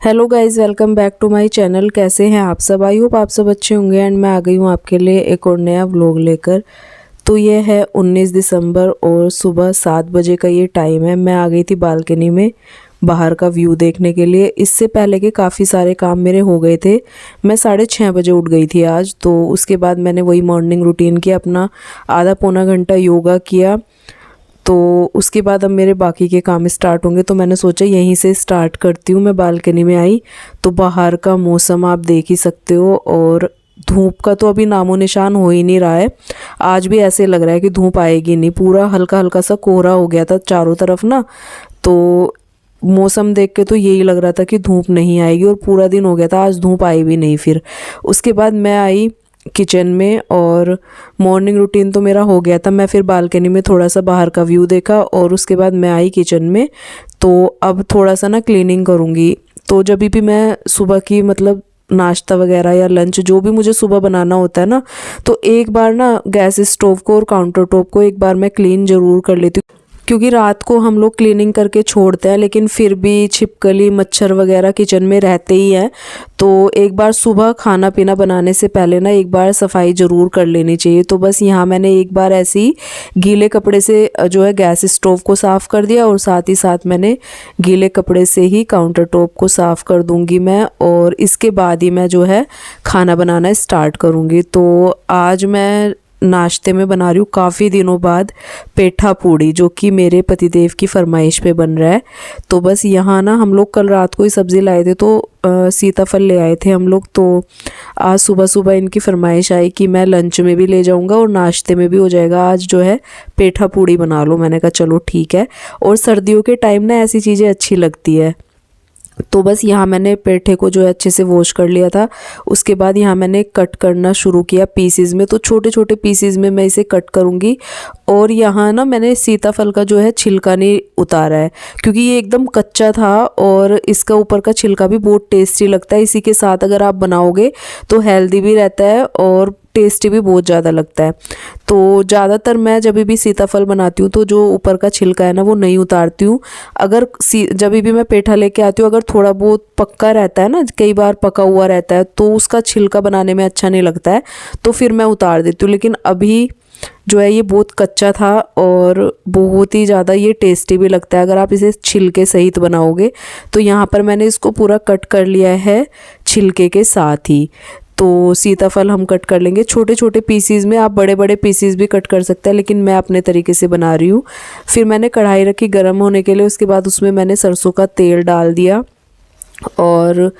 Hello guys, welcome back to my channel. कैसे हैं आप सब? आई होप आप सब अच्छे होंगे। एंड मैं आ गई हूँ आपके लिए एक और नया व्लॉग लेकर। तो ये है 19 दिसंबर और सुबह 7 बजे का ये टाइम है। मैं आ गई थी बालकनी में बाहर का व्यू देखने के लिए। इससे पहले के काफ़ी सारे काम मेरे हो गए थे। मैं 6:30 बजे उठ गई थी आज। तो उसके बाद मैंने वही मॉर्निंग रूटीन किया, अपना आधा पौना घंटा योगा किया। तो उसके बाद अब मेरे बाकी के काम स्टार्ट होंगे, तो मैंने सोचा यहीं से स्टार्ट करती हूँ। मैं बालकनी में आई तो बाहर का मौसम आप देख ही सकते हो, और धूप का तो अभी नामो निशान हो ही नहीं रहा है। आज भी ऐसे लग रहा है कि धूप आएगी नहीं। पूरा हल्का हल्का सा कोहरा हो गया था चारों तरफ ना, तो मौसम देख के तो यही लग रहा था कि धूप नहीं आएगी, और पूरा दिन हो गया था, आज धूप आई भी नहीं। फिर उसके बाद मैं आई किचन में, और मॉर्निंग रूटीन तो मेरा हो गया था। मैं फिर बालकनी में थोड़ा सा बाहर का व्यू देखा, और उसके बाद मैं आई किचन में। तो अब थोड़ा सा ना क्लीनिंग करूँगी। तो जब भी मैं सुबह की मतलब नाश्ता वगैरह या लंच जो भी मुझे सुबह बनाना होता है ना, तो एक बार ना गैस स्टोव को और काउंटर टॉप को एक बार मैं क्लीन ज़रूर कर लेती हूँ। क्योंकि रात को हम लोग क्लीनिंग करके छोड़ते हैं, लेकिन फिर भी छिपकली मच्छर वगैरह किचन में रहते ही हैं। तो एक बार सुबह खाना पीना बनाने से पहले ना एक बार सफाई ज़रूर कर लेनी चाहिए। तो बस यहाँ मैंने एक बार ऐसे ही गीले कपड़े से जो है गैस स्टोव को साफ़ कर दिया, और साथ ही साथ मैंने गीले कपड़े से ही काउंटर टॉप को साफ़ कर दूँगी मैं, और इसके बाद ही मैं जो है खाना बनाना स्टार्ट करूँगी। तो आज मैं नाश्ते में बना रही हूँ काफ़ी दिनों बाद पेठा पूड़ी, जो कि मेरे पतिदेव की फरमाइश पे बन रहा है। तो बस यहाँ ना हम लोग कल रात को ही सब्ज़ी लाए थे, तो सीताफल ले आए थे हम लोग। तो आज सुबह सुबह इनकी फरमाइश आई कि मैं लंच में भी ले जाऊँगा और नाश्ते में भी हो जाएगा, आज जो है पेठा पूड़ी बना लो। मैंने कहा चलो ठीक है, और सर्दियों के टाइम ना ऐसी चीज़ें अच्छी लगती है। तो बस यहाँ मैंने पेठे को जो है अच्छे से वॉश कर लिया था। उसके बाद यहाँ मैंने कट करना शुरू किया पीसेस में। तो छोटे छोटे पीसेस में मैं इसे कट करूँगी। और यहाँ ना मैंने सीताफल का जो है छिलका नहीं उतारा है, क्योंकि ये एकदम कच्चा था, और इसका ऊपर का छिलका भी बहुत टेस्टी लगता है। इसी के साथ अगर आप बनाओगे तो हेल्दी भी रहता है और टेस्टी भी बहुत ज़्यादा लगता है। तो ज़्यादातर मैं जब भी सीताफल बनाती हूँ तो जो ऊपर का छिलका है ना वो नहीं उतारती हूँ। अगर जब भी मैं पेठा लेके आती हूँ, अगर थोड़ा बहुत पक्का रहता है ना, कई बार पका हुआ रहता है, तो उसका छिलका बनाने में अच्छा नहीं लगता है, तो फिर मैं उतार देती हूँ। लेकिन अभी जो है ये बहुत कच्चा था, और बहुत ही ज़्यादा ये टेस्टी भी लगता है अगर आप इसे छिलके सहित बनाओगे। तो यहाँ पर मैंने इसको पूरा कट कर लिया है छिलके के साथ ही। तो सीताफल हम कट कर लेंगे छोटे छोटे पीसीज में। आप बड़े बड़े पीसीज भी कट कर सकते हैं, लेकिन मैं अपने तरीके से बना रही हूँ। फिर मैंने कढ़ाई रखी गर्म होने के लिए। उसके बाद उसमें मैंने सरसों का तेल डाल दिया, और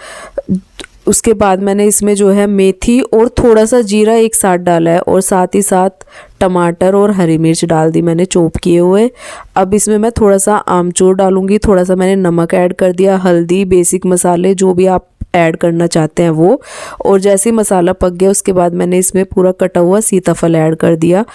उसके बाद मैंने इसमें जो है मेथी और थोड़ा सा जीरा एक साथ डाला है, और साथ ही साथ टमाटर और हरी मिर्च डाल दी मैंने चॉप किए हुए। अब इसमें मैं थोड़ा सा आमचूर डालूंगी, थोड़ा सा मैंने नमक ऐड कर दिया, हल्दी, बेसिक मसाले जो भी आप ऐड करना चाहते हैं वो। और जैसे ही मसाला पक गया उसके बाद मैंने इसमें पूरा कटा हुआ सीताफल ऐड कर दिया।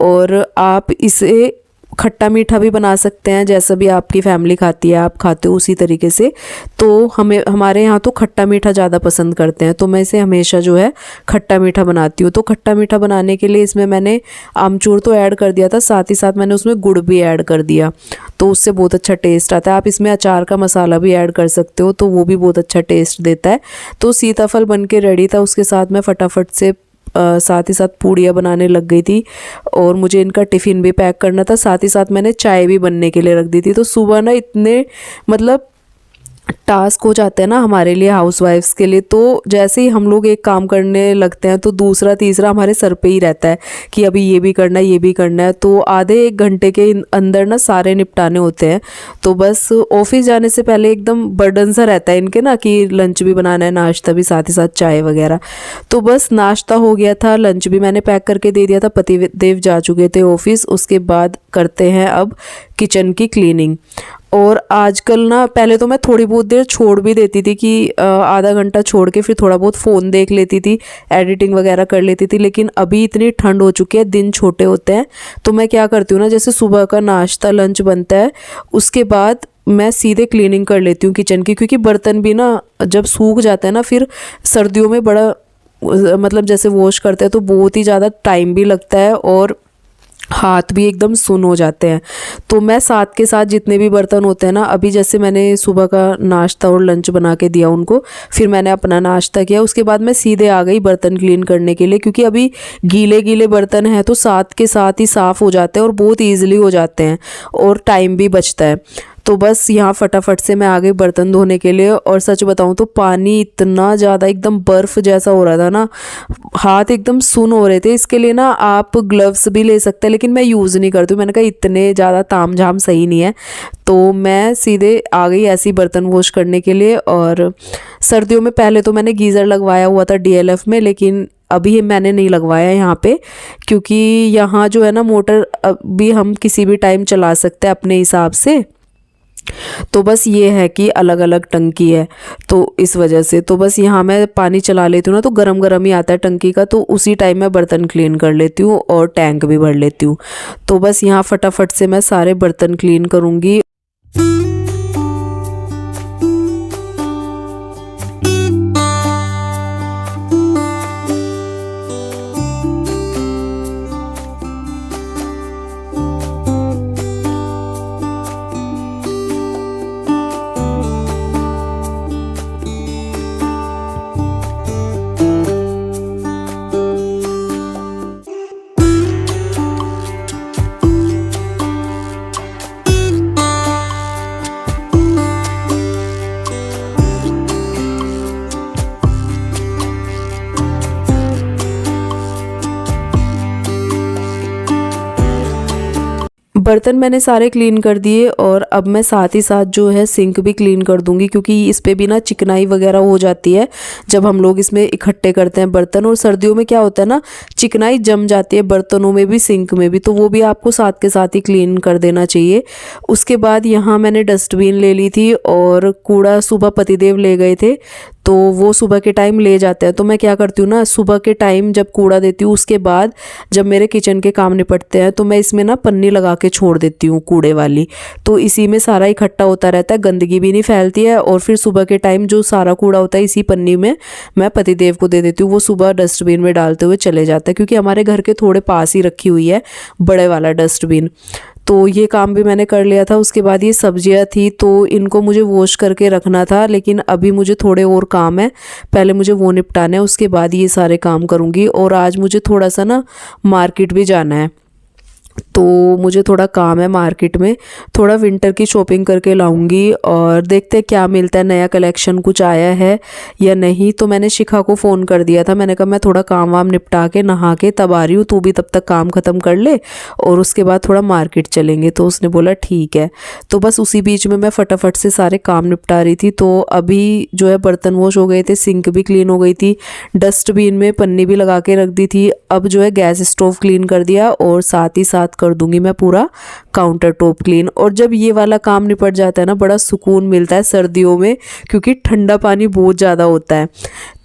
और आप इसे खट्टा मीठा भी बना सकते हैं, जैसा भी आपकी फैमिली खाती है आप खाते हो उसी तरीके से। तो हमारे यहाँ तो खट्टा मीठा ज़्यादा पसंद करते हैं, तो मैं इसे हमेशा जो है खट्टा मीठा बनाती हूँ। तो खट्टा मीठा बनाने के लिए इसमें मैंने आमचूर तो ऐड कर दिया था, साथ ही साथ मैंने उसमें गुड़ भी ऐड कर दिया, तो उससे बहुत अच्छा टेस्ट आता है। आप इसमें अचार का मसाला भी ऐड कर सकते हो, तो वो भी बहुत अच्छा टेस्ट देता है। तो सीताफल बन के रेडी था। उसके साथ मैं फटाफट से साथ ही साथ पूड़ियाँ बनाने लग गई थी, और मुझे इनका टिफ़िन भी पैक करना था। साथ ही साथ मैंने चाय भी बनने के लिए रख दी थी। तो सुबह ना इतने मतलब टास्क हो जाते हैं ना हमारे लिए, हाउसवाइफ्स के लिए। तो जैसे ही हम लोग एक काम करने लगते हैं तो दूसरा तीसरा हमारे सर पे ही रहता है कि अभी ये भी करना है, ये भी करना है। तो आधे एक घंटे के अंदर ना सारे निपटाने होते हैं। तो बस ऑफिस जाने से पहले एकदम बर्डन सा रहता है इनके ना, कि लंच भी बनाना है, नाश्ता भी, साथ ही साथ चाय वगैरह। तो बस नाश्ता हो गया था, लंच भी मैंने पैक करके दे दिया था, पति देव जा चुके थे ऑफिस। उसके बाद करते हैं अब किचन की क्लीनिंग। और आजकल ना, पहले तो मैं थोड़ी बहुत देर छोड़ भी देती थी कि आधा घंटा छोड़ के फिर थोड़ा बहुत फ़ोन देख लेती थी, एडिटिंग वगैरह कर लेती थी। लेकिन अभी इतनी ठंड हो चुकी है, दिन छोटे होते हैं, तो मैं क्या करती हूँ ना, जैसे सुबह का नाश्ता लंच बनता है उसके बाद मैं सीधे क्लीनिंग कर लेती हूँ किचन की। क्योंकि बर्तन भी ना जब सूख जाते हैं ना, फिर सर्दियों में बड़ा मतलब जैसे वॉश करते हैं तो बहुत ही ज़्यादा टाइम भी लगता है, और हाथ भी एकदम सुन्न हो जाते हैं। तो मैं साथ के साथ जितने भी बर्तन होते हैं ना, अभी जैसे मैंने सुबह का नाश्ता और लंच बना के दिया उनको, फिर मैंने अपना नाश्ता किया, उसके बाद मैं सीधे आ गई बर्तन क्लीन करने के लिए, क्योंकि अभी गीले गीले बर्तन हैं तो साथ के साथ ही साफ़ हो जाते हैं और बहुत ईजिली हो जाते हैं और टाइम भी बचता है। तो बस यहाँ फटाफट से मैं आ गई बर्तन धोने के लिए। और सच बताऊँ तो पानी इतना ज़्यादा एकदम बर्फ़ जैसा हो रहा था ना, हाथ एकदम सुन्न हो रहे थे। इसके लिए ना आप ग्लव्स भी ले सकते हैं, लेकिन मैं यूज़ नहीं करती हूँ। मैंने कहा इतने ज़्यादा तामझाम सही नहीं है, तो मैं सीधे आ गई ऐसे ही बर्तन वॉश करने के लिए। और सर्दियों में पहले तो मैंने गीज़र लगवाया हुआ था डीएलएफ में, लेकिन अभी मैंने नहीं लगवाया यहाँ पे, क्योंकि यहाँ जो है ना मोटर अभी हम किसी भी टाइम चला सकते हैं अपने हिसाब से। तो बस ये है कि अलग अलग टंकी है, तो इस वजह से तो बस यहाँ मैं पानी चला लेती हूँ ना, तो गरम गरम ही आता है टंकी का, तो उसी टाइम मैं बर्तन क्लीन कर लेती हूँ और टैंक भी भर लेती हूँ। तो बस यहाँ फटाफट से मैं सारे बर्तन क्लीन करूँगी। बर्तन मैंने सारे क्लीन कर दिए और अब मैं साथ ही साथ जो है सिंक भी क्लीन कर दूंगी, क्योंकि इस पे भी ना चिकनाई वगैरह हो जाती है जब हम लोग इसमें इकट्ठे करते हैं बर्तन। और सर्दियों में क्या होता है ना, चिकनाई जम जाती है बर्तनों में भी सिंक में भी, तो वो भी आपको साथ के साथ ही क्लीन कर देना चाहिए। उसके बाद यहाँ मैंने डस्टबिन ले ली थी और कूड़ा सुबह पतिदेव ले गए थे, तो वो सुबह के टाइम ले जाते हैं। तो मैं क्या करती हूँ ना, सुबह के टाइम जब कूड़ा देती हूँ, उसके बाद जब मेरे किचन के काम निपटते हैं तो मैं इसमें ना पन्नी लगा के छोड़ देती हूँ कूड़े वाली, तो इसी में सारा इकट्ठा होता रहता है, गंदगी भी नहीं फैलती है। और फिर सुबह के टाइम जो सारा कूड़ा होता है इसी पन्नी में मैं पतिदेव को दे देती हूँ, वो सुबह डस्टबिन में डालते हुए चले जाते हैं, क्योंकि हमारे घर के थोड़े पास ही रखी हुई है बड़े वाला डस्टबिन। तो ये काम भी मैंने कर लिया था। उसके बाद ये सब्जियां थी तो इनको मुझे वॉश करके रखना था, लेकिन अभी मुझे थोड़े और काम है, पहले मुझे वो निपटाना है, उसके बाद ये सारे काम करूँगी। और आज मुझे थोड़ा सा ना मार्केट भी जाना है, तो मुझे थोड़ा काम है मार्केट में, थोड़ा विंटर की शॉपिंग करके लाऊंगी और देखते हैं क्या मिलता है, नया कलेक्शन कुछ आया है या नहीं। तो मैंने शिखा को फ़ोन कर दिया था, मैंने कहा मैं थोड़ा काम वाम निपटा के नहा के तब आ रही हूँ, तू भी तब तक काम ख़त्म कर ले और उसके बाद थोड़ा मार्केट चलेंगे। तो उसने बोला ठीक है। तो बस उसी बीच में मैं फटाफट से सारे काम निपटा रही थी। तो अभी जो है बर्तन वॉश हो गए थे, सिंक भी क्लीन हो गई थी, डस्टबिन में पन्नी भी लगा के रख दी थी। अब जो है गैस स्टोव क्लीन कर दिया और साथ ही साथ कर दूंगी मैं पूरा काउंटर टॉप क्लीन। और जब ये वाला काम निपट जाता है ना, बड़ा सुकून मिलता है सर्दियों में, क्योंकि ठंडा पानी बहुत ज़्यादा होता है,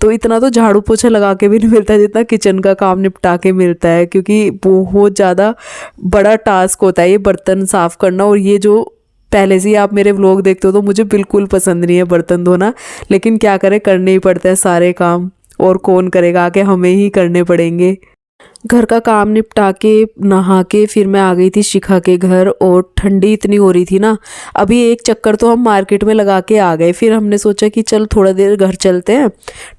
तो इतना तो झाड़ू पोछा लगा के भी नहीं मिलता जितना किचन का काम निपटा के मिलता है, क्योंकि बहुत ज़्यादा बड़ा टास्क होता है ये बर्तन साफ़ करना। और ये जो पहले से ही आप मेरे व्लॉग देखते हो तो मुझे बिल्कुल पसंद नहीं है बर्तन धोना, लेकिन क्या करें, करने ही पड़ते हैं सारे काम, और कौन करेगा, आके हमें ही करने पड़ेंगे। घर का काम निपटा के नहा के फिर मैं आ गई थी शिखा के घर, और ठंडी इतनी हो रही थी ना, अभी एक चक्कर तो हम मार्केट में लगा के आ गए, फिर हमने सोचा कि चल थोड़ा देर घर चलते हैं,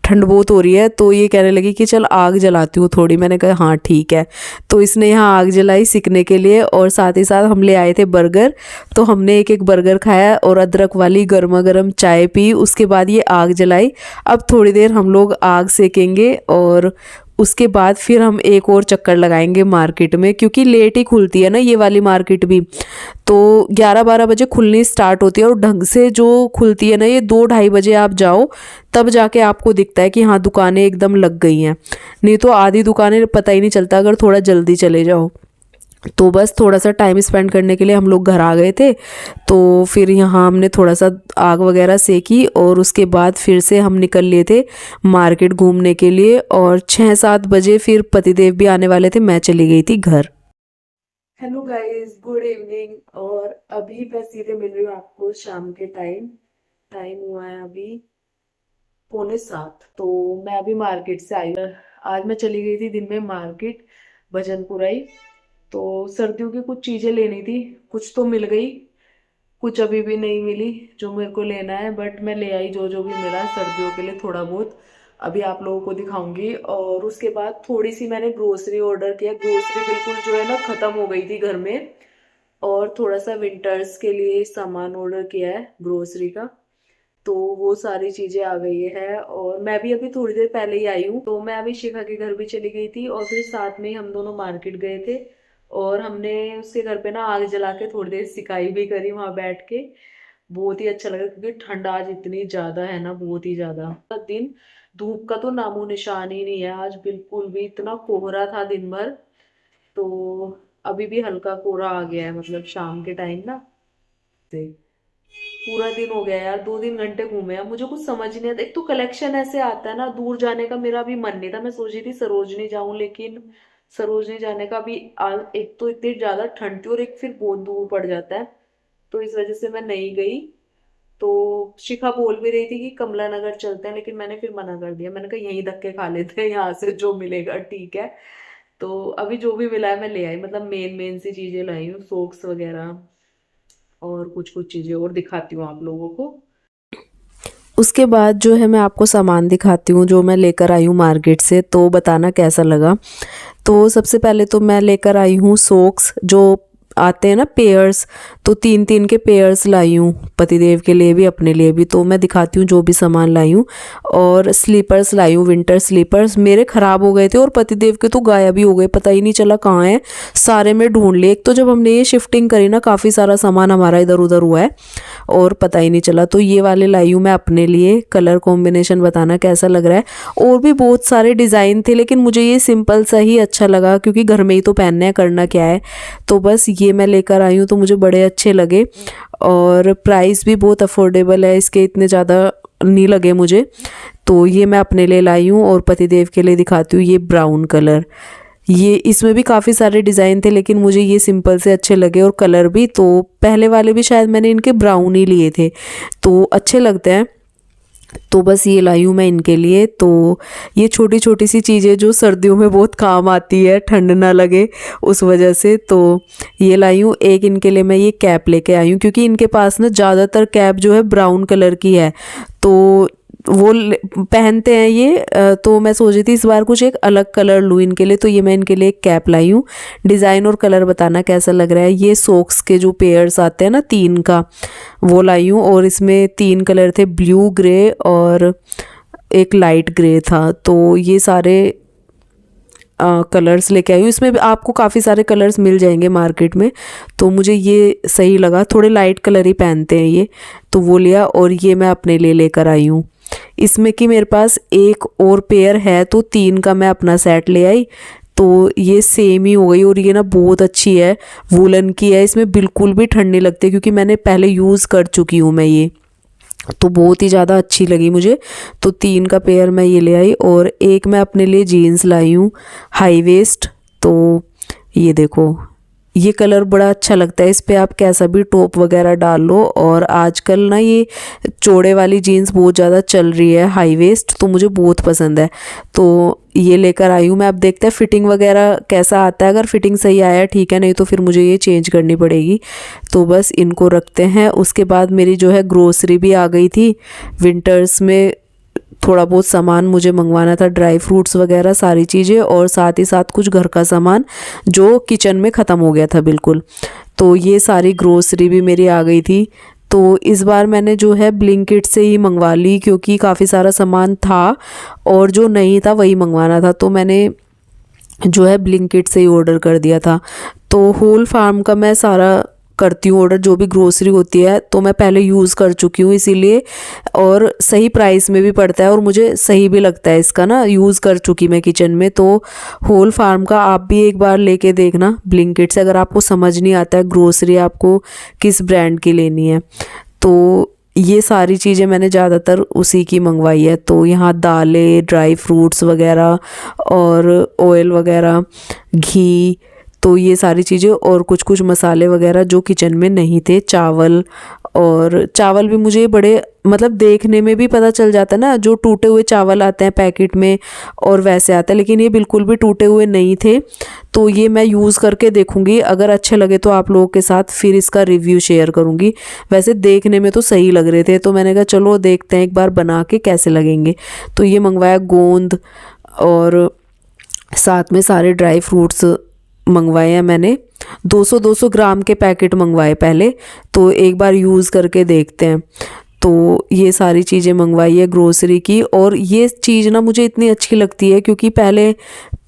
ठंड बहुत हो रही है। तो ये कहने लगी कि चल आग जलाती हूँ थोड़ी, मैंने कहा हाँ ठीक है। तो इसने यहाँ आग जलाई सिकने के लिए, और साथ ही साथ हम ले आए थे बर्गर, तो हमने एक एक बर्गर खाया और अदरक वाली गर्मा गर्म चाय पी। उसके बाद ये आग जलाई, अब थोड़ी देर हम लोग आग सेकेंगे और उसके बाद फिर हम एक और चक्कर लगाएंगे मार्केट में, क्योंकि लेट ही खुलती है ना ये वाली मार्केट भी, तो 11-12 बजे खुलनी स्टार्ट होती है, और ढंग से जो खुलती है ना ये 2-2:30 बजे आप जाओ तब जाके आपको दिखता है कि हाँ दुकानें एकदम लग गई हैं, नहीं तो आधी दुकानें पता ही नहीं चलता अगर थोड़ा जल्दी चले जाओ। तो बस थोड़ा सा टाइम स्पेंड करने के लिए हम लोग घर आ गए थे, तो फिर यहाँ हमने थोड़ा सा आग वगैरह सेकी और उसके बाद फिर से हम निकल लिए थे मार्केट घूमने के लिए। और 6-7 बजे फिर पतिदेव भी आने वाले थे, मैं चली गई थी घर। Hello guys, good evening. और अभी मैं सीधे मिल रही हूँ आपको शाम के टाइम, टाइम हुआ है अभी 6:45। तो मैं अभी मार्केट से आई हूँ। आज मैं चली गई थी दिन में मार्केट भजनपुरा ही, तो सर्दियों की कुछ चीज़ें लेनी थी, कुछ तो मिल गई, कुछ अभी भी नहीं मिली जो मेरे को लेना है, बट मैं ले आई जो जो भी मिला सर्दियों के लिए थोड़ा बहुत। अभी आप लोगों को दिखाऊंगी। और उसके बाद थोड़ी सी मैंने ग्रोसरी ऑर्डर किया। ग्रोसरी बिल्कुल जो है ना ख़त्म हो गई थी घर में, और थोड़ा सा विंटर्स के लिए सामान ऑर्डर किया है ग्रोसरी का। तो वो सारी चीजें आ गई है, और मैं भी अभी थोड़ी देर पहले ही आई हूँ। तो मैं अभी शिखा के घर भी चली गई थी, और फिर साथ में ही हम दोनों मार्केट गए थे, और हमने उसके घर पे ना आग जला के थोड़ी देर सिकाई भी करी वहां बैठ के। बहुत ही अच्छा लगा, क्योंकि ठंड आज इतनी ज्यादा है ना, बहुत ही ज्यादा। दिन धूप का तो नामो निशान ही नहीं है आज बिल्कुल भी, इतना कोहरा था दिन भर। तो अभी भी हल्का कोहरा आ गया है, मतलब शाम के टाइम ना से। पूरा दिन हो गया यार, 2-3 घंटे घूमे हैं, मुझे कुछ समझ नहीं आता। एक तो कलेक्शन ऐसे आता है ना, दूर जाने का मेरा अभी मन नहीं था। मैं सोच रही थी सरोजनी जाऊं, लेकिन सरोजनी जाने का भी एक तो इतनी ज्यादा ठंड थी, और एक फिर बहुत दूर पड़ जाता है, तो इस वजह से मैं नहीं गई। तो शिखा बोल भी रही थी कि कमला नगर चलते हैं, लेकिन मैंने फिर मना कर दिया। मैंने कहा यहीं धक्के खा लेते हैं, यहाँ से जो मिलेगा ठीक है। तो अभी जो भी मिला है मैं ले आई, मतलब मेन मेन सी चीजें लाई हूँ, सॉक्स वगैरह और कुछ कुछ चीजें और दिखाती हूँ आप लोगों को। उसके बाद जो है मैं आपको सामान दिखाती हूँ जो मैं लेकर आई हूँ मार्केट से, तो बताना कैसा लगा। तो सबसे पहले तो मैं लेकर आई हूँ सॉक्स जो आते हैं ना पेयर्स, तो 3-3 के पेयर्स लाई हूँ, पतिदेव के लिए भी अपने लिए भी। तो मैं दिखाती हूँ जो भी सामान लाई हूँ। और स्लीपर्स लाई हूँ, विंटर स्लीपर्स मेरे ख़राब हो गए थे, और पतिदेव के तो गायब ही हो गए, पता ही नहीं चला कहाँ है। सारे में ढूंढ लिए। एक तो जब हमने ये शिफ्टिंग करी ना, काफ़ी सारा सामान हमारा इधर उधर हुआ है, और पता ही नहीं चला। तो ये वाले लाई हूँ मैं अपने लिए। कलर कॉम्बिनेशन बताना कैसा लग रहा है। और भी बहुत सारे डिज़ाइन थे, लेकिन मुझे ये सिंपल सा ही अच्छा लगा, क्योंकि घर में ही तो पहनने हैं, करना क्या है। तो बस ये मैं लेकर आई हूँ, तो मुझे बड़े अच्छे लगे, और प्राइस भी बहुत अफोर्डेबल है इसके, इतने ज़्यादा नहीं लगे मुझे। तो ये मैं अपने लिए लाई हूँ, और पतिदेव के लिए दिखाती हूँ ये ब्राउन कलर। ये इसमें भी काफ़ी सारे डिज़ाइन थे, लेकिन मुझे ये सिंपल से अच्छे लगे, और कलर भी। तो पहले वाले भी शायद मैंने इनके ब्राउन ही लिए थे, तो अच्छे लगते हैं। तो बस ये लाई हूँ मैं इनके लिए। तो ये छोटी छोटी सी चीज़ें जो सर्दियों में बहुत काम आती है, ठंड ना लगे उस वजह से। तो ये लाई हूँ। एक इनके लिए मैं ये कैप लेके आई हूँ, क्योंकि इनके पास ना ज़्यादातर कैप जो है ब्राउन कलर की है, तो वो पहनते हैं ये। तो मैं सोच रही थी इस बार कुछ एक अलग कलर लूँ इनके लिए, तो ये मैं इनके लिए एक कैप लाई हूँ। डिज़ाइन और कलर बताना कैसा लग रहा है। ये सॉक्स के जो पेयर्स आते हैं ना 3 का, वो लाई हूँ, और इसमें 3 कलर थे, ब्लू, ग्रे और एक लाइट ग्रे था। तो ये सारे कलर्स लेके आई हूँ। इसमें भी आपको काफ़ी सारे कलर्स मिल जाएंगे मार्केट में, तो मुझे ये सही लगा। थोड़े लाइट कलर ही पहनते हैं ये, तो वो लिया, और ये मैं अपने लिए लेकर आई हूँ। इसमें कि मेरे पास एक और पेयर है, तो 3 का मैं अपना सेट ले आई। तो ये सेम ही हो गई, और ये ना बहुत अच्छी है, वूलन की है, इसमें बिल्कुल भी ठंड नहीं लगती, क्योंकि मैंने पहले यूज़ कर चुकी हूँ मैं ये, तो बहुत ही ज़्यादा अच्छी लगी मुझे। तो 3 का पेयर मैं ये ले आई, और एक मैं अपने लिए जीन्स लाई हूँ हाई वेस्ट। तो ये देखो, ये कलर बड़ा अच्छा लगता है, इस पे आप कैसा भी टॉप वगैरह डाल लो। और आजकल ना ये चौड़े वाली जीन्स बहुत ज़्यादा चल रही है, हाई वेस्ट, तो मुझे बहुत पसंद है। तो ये लेकर आई हूँ मैं। अब देखते हैं फिटिंग वगैरह कैसा आता है। अगर फिटिंग सही आया ठीक है, नहीं तो फिर मुझे ये चेंज करनी पड़ेगी। तो बस इनको रखते हैं। उसके बाद मेरी जो है ग्रोसरी भी आ गई थी। विंटर्स में थोड़ा बहुत सामान मुझे मंगवाना था, ड्राई फ्रूट्स वगैरह सारी चीज़ें, और साथ ही साथ कुछ घर का सामान जो किचन में ख़त्म हो गया था बिल्कुल। तो ये सारी ग्रोसरी भी मेरी आ गई थी। तो इस बार मैंने जो है ब्लिंकिट से ही मंगवा ली, क्योंकि काफ़ी सारा सामान था, और जो नहीं था वही मंगवाना था, तो मैंने जो है ब्लिंकिट से ही ऑर्डर कर दिया था। तो होल फार्म का मैं सारा करती हूँ ऑर्डर, जो भी ग्रोसरी होती है, तो मैं पहले यूज़ कर चुकी हूँ इसीलिए, और सही प्राइस में भी पड़ता है, और मुझे सही भी लगता है इसका ना, यूज़ कर चुकी मैं किचन में। तो होल फार्म का आप भी एक बार लेके देखना ब्लिंकिट से, अगर आपको समझ नहीं आता है ग्रोसरी आपको किस ब्रांड की लेनी है। तो ये सारी चीज़ें मैंने ज़्यादातर उसी की मंगवाई है। तो यहाँ दालें, ड्राई फ्रूट्स वगैरह, और ऑयल वगैरह, घी, तो ये सारी चीज़ें, और कुछ कुछ मसाले वगैरह जो किचन में नहीं थे, चावल और चावल भी मुझे बड़े मतलब देखने में भी पता चल जाता है ना, जो टूटे हुए चावल आते हैं पैकेट में और वैसे आता है, लेकिन ये बिल्कुल भी टूटे हुए नहीं थे। तो ये मैं यूज़ करके देखूँगी, अगर अच्छे लगे तो आप लोगों के साथ फिर इसका रिव्यू शेयर करूँगी। वैसे देखने में तो सही लग रहे थे, तो मैंने कहा चलो देखते हैं एक बार बना के कैसे लगेंगे। तो ये मंगवाया गोंद और साथ में सारे ड्राई फ्रूट्स मंगवाए हैं मैंने। 200-200 ग्राम के पैकेट मंगवाए पहले, तो एक बार यूज़ करके देखते हैं। तो ये सारी चीज़ें मंगवाई है ग्रोसरी की, और ये चीज़ ना मुझे इतनी अच्छी लगती है क्योंकि पहले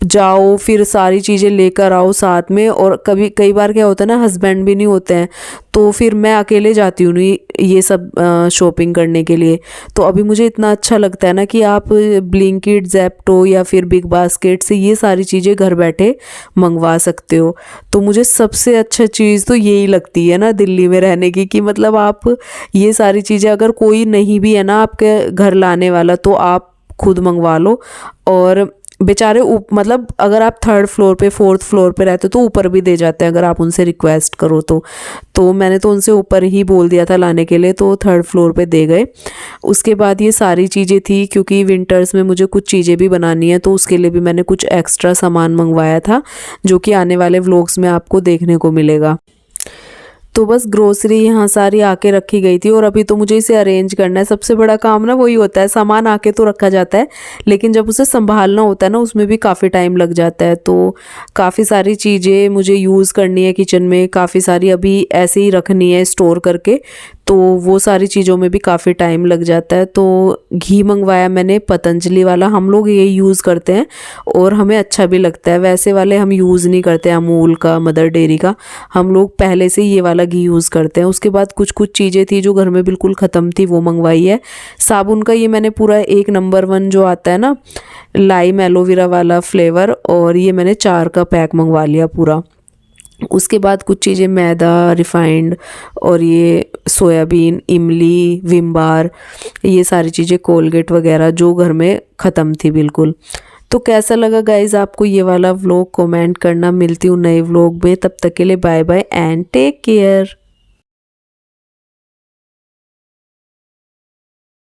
जाओ फिर सारी चीज़ें लेकर आओ साथ में, और कभी कई बार क्या होता है ना, हस्बैंड भी नहीं होते हैं, तो फिर मैं अकेले जाती हूँ नहीं ये सब शॉपिंग करने के लिए। तो अभी मुझे इतना अच्छा लगता है ना कि आप ब्लिंकिट, ज़ेप्टो या फिर बिग बास्केट से ये सारी चीज़ें घर बैठे मंगवा सकते हो। तो मुझे सबसे अच्छा चीज़ तो यही लगती है ना दिल्ली में रहने की, कि मतलब आप ये सारी चीज़ें, अगर कोई नहीं भी है ना आपके घर लाने वाला, तो आप खुद मंगवा लो। और बेचारे मतलब अगर आप 3rd फ्लोर पे 4th फ्लोर पे रहते हो तो ऊपर भी दे जाते हैं अगर आप उनसे रिक्वेस्ट करो तो मैंने तो उनसे ऊपर ही बोल दिया था लाने के लिए, तो 3rd फ्लोर पे दे गए। उसके बाद ये सारी चीज़ें थी, क्योंकि विंटर्स में मुझे कुछ चीज़ें भी बनानी है, तो उसके लिए भी मैंने कुछ एक्स्ट्रा सामान मंगवाया था, जो कि आने वाले व्लॉग्स में आपको देखने को मिलेगा। तो बस ग्रोसरी यहाँ सारी आके रखी गई थी, और अभी तो मुझे इसे अरेंज करना है। सबसे बड़ा काम ना वही होता है, सामान आके तो रखा जाता है, लेकिन जब उसे संभालना होता है ना, उसमें भी काफ़ी टाइम लग जाता है। तो काफ़ी सारी चीज़ें मुझे यूज़ करनी है किचन में, काफ़ी सारी अभी ऐसे ही रखनी है स्टोर करके, तो वो सारी चीज़ों में भी काफ़ी टाइम लग जाता है। तो घी मंगवाया मैंने पतंजलि वाला, हम लोग यही यूज़ करते हैं और हमें अच्छा भी लगता है। वैसे वाले हम यूज़ नहीं करते, अमूल का, मदर डेयरी का, हम लोग पहले से ये वाला घी यूज़ करते हैं। उसके बाद कुछ कुछ चीज़ें थी जो घर में बिल्कुल ख़त्म थी, वो मंगवाई है। साबुन का ये मैंने पूरा 1 नंबर 1 जो आता है ना, लाइम एलोवेरा वाला फ्लेवर, और ये मैंने 4 का पैक मंगवा लिया पूरा। उसके बाद कुछ चीज़ें मैदा, रिफाइंड, और ये सोयाबीन, इमली, विम बार, ये सारी चीज़ें, कोलगेट वगैरह जो घर में ख़त्म थी बिल्कुल। तो कैसा लगा गाइज़ आपको ये वाला व्लॉग, कमेंट करना। मिलती हूँ नए व्लॉग में, तब तक के लिए bye bye and take care.